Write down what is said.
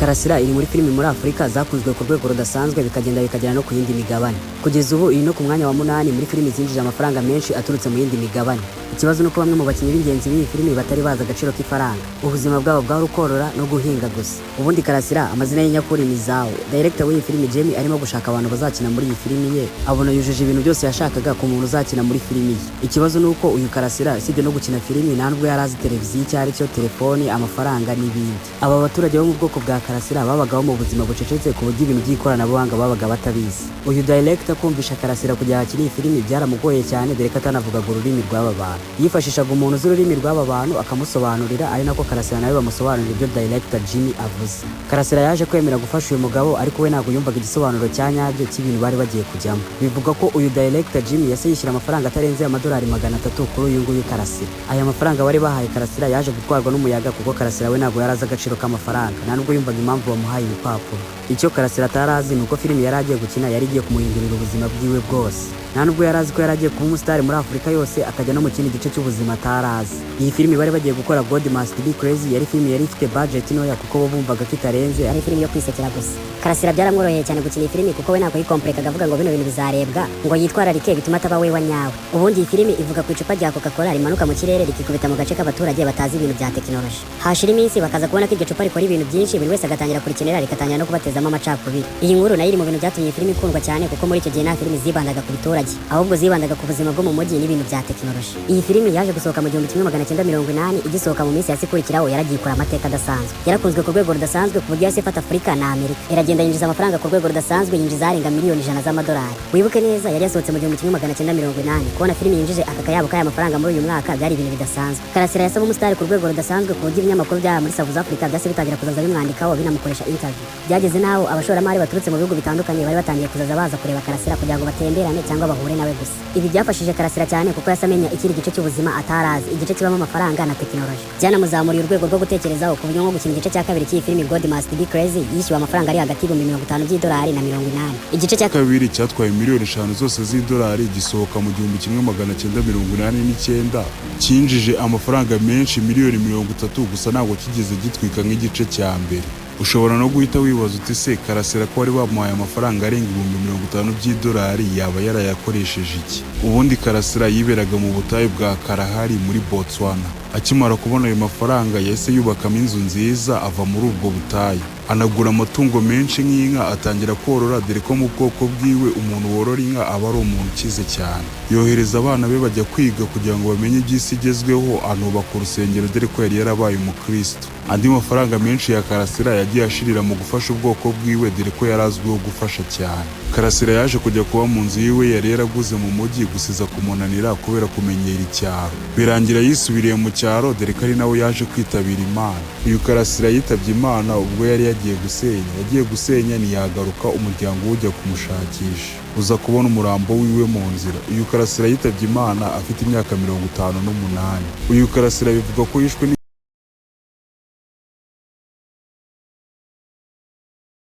Karasira iri muri filimi muri Afrika zakunzwe ku rwego rudasanzwe bikagenda bikagera no ku yindi migabane. Kugeza ubu iri no ku mwanya wa 8 muri filimi zinjije amafaranga menshi aturutse mu yindi migabane. Ikibazo nuko bamwe mu bakinnyi b'ingenzi b'iyi filimi batari baza agaciro k'ifaranga. Ubuzima bwabo bwa rukorora no guhinga gusa. Ubundi Karasira amazina y'inyakuri ni Zawo. Director w'iyi filimi Jamie arimo gushaka abantu bazakina muri iyi filimi ye. Abona yujuje ibintu byose yashakaga ku muntu uzakina muri filimi ye. Ikibazo nuko uyu Karasira sibyo no gukina filimi ntabwo yarazi televiziyo cyari cyo telefoni amafaranga n'ibindi. Aba baturage bo mu bwoko bwa Karasira babagaho mu buzima bucecetse ku buryo ibintu by'ikoranabuhanga babaga batabizi. Uyu director kumvisha Karasira kujya akiri filimi byaramugoye cyane dore ko atanavugaga ururimi rw'aba bantu. Yifashishaga umuntu uzi ururimi rw'aba bantu akamusobanurira ari nako Karasira nawe bamusobanurira ibyo director Jimmy avuze. Karasira yaje kwemera gufasha uyu mugabo ariko we ntabwo yumvaga igisobanuro cya nyabyo cy'ibintu bari bagiye kujyamo. Bivuga ko uyu director Jimmy yase yishyira amafaranga atarenze amadolari 300 kuri uyu nguyu Karasira. Aya mafaranga bari bahaye Karasira yaje gutwarwa n'umuyaga kuko Karasira we ntabwo yaraza agaciro k'amafaranga nta nubwo yumvaga impamvu bamuhaye ibipapuro. Icyo Karasira atarazi nuko filimi yari agiye gukina yari igiye kumuhindurira ubuzima bwiwe bwose. Nta nubwo yarazi ko yari agiye kuba umusitari muri Afurika yose akajya no mu kindi gice cy'ubuzima atarazi. Iyi filimi bari bagiye gukora God Must Be Crazy yari filimi yari ifite budget ntoya kuko bo bumvaga kitarenze ari filimi yo kwisekera gusa. Karasira byaramworoheye cyane gukina iyi filimi kuko we ntabwo yikomplekaga avuga ngo bino bintu bizarebwa ngo yitwararike bituma ataba we wa nyawe. Ubundi iyi filimi ivuga ku icupa rya Coca-Cola rimanuka mu kirere rikikubita mu gace k'abaturage batazi ibintu bya tekinoloji. Hashira iminsi bakaza kubona ko iryo cupa rikora ibintu byinshi buri wese agatangira kurikenera rikatangira no kubatezamo amacakubiri. Iyi nkuru nayo iri mu bintu byatumye iyi filimi ikundwa cyane kuko muri icyo gihe nta filimi zibandaga ku biturage ahubwo zibandaga ku buzima bwo mu mujyi n'ibintu bya tekinoloji. Iyi filimi yaje gusohoka mu 1980 igisohoka mu minsi yasikurikiraho yaragiye ikora amateka adasanzwe. Yarakunzwe ku rwego rudasanzwe ku buryo yasifata Afurika na Amerika. Iragenda yinjiza amafaranga ku rwego rudasanzwe yinjiza arenga miliyoni 100 z'amadolari. Wibuke neza yari yasohotse mu 1980 kubona filimi yinjije aka kayabo k'aya mafaranga muri uyu mwaka byari ibintu bidasanzwe. Karasira yasaba umusitari ku rwego rudasanzwe ku buryo ibinyamakuru bya muri South Africa byase bitangira kuzaza bimwandikaho binamukoresha interview. Byageze naho abashoramari baturutse mu bihugu bitandukanye bari batangiye kuzaza baza kureba Karasira kugira ngo batemberane cyangwa bahure nawe gusa. Ibi byafashije Karasira cyane kuko yasamenya ikiri gice cy'ubuzima atarazi, igice kibamo amafaranga na tekinoloji. Byanamuzamuriye urwego rwo gutekerezaho ku buryo nko gukina igice cya kabiri cy'iyi filimi God Must Be Crazy yishyuwe amafaranga ari hagati y'ibihumbi 50 by'idolari na 80. Igice cya kabiri cyatwaye miliyoni 5 zose z'idolari gisohoka mu 1989 cyinjije amafaranga menshi miliyoni 30 gusa ntabwo kigeze gitwika nk'igice cya mbere. Ushobora no guhita wibaza uti se Karasira ko wari bamuhaye amafaranga arenga ibihumbi 50 by'idolari yaba yarayakoresheje iki? Ubundi Karasira yiberaga mu butayu bwa Kalahari muri Botswana. Akimara kubona ayo mafaranga yahise yubakamo inzu nziza ava muri ubwo butayu. Anagura amatungo menshi nk'inka atangira korora dore ko mu bwoko bwiwe umuntu worora inka aba ari umuntu ukize cyane. Yohereza abana be bajya kwiga kugira ngo bamenye iby'isi igezweho, anubaka urusengero dore ko yari yarabaye umukristo. Andi mafaranga menshi ya Karasira yagiye ashirira mu gufasha ubwoko bwiwe dore ko yarazwiho gufasha cyane. Karasira yaje kujya kuba mu nzu yiwe yari yaraguze mu mujyi gusiza kumunanira kubera kumenyera icyaro. Birangira yisubiriye mu cyaro dore ko ari nawe yaje kwitabira Imana. Uyu Karasira yitabye Imana ubwo yari yagiye gusenya ntiyagaruka umuryango ujya kumushakisha. Uza kubona umurambo wiwe mu nzira. Uyu Karasira yitabye Imana afite imyaka 58. Uyu Karasira bivuga ko yishwe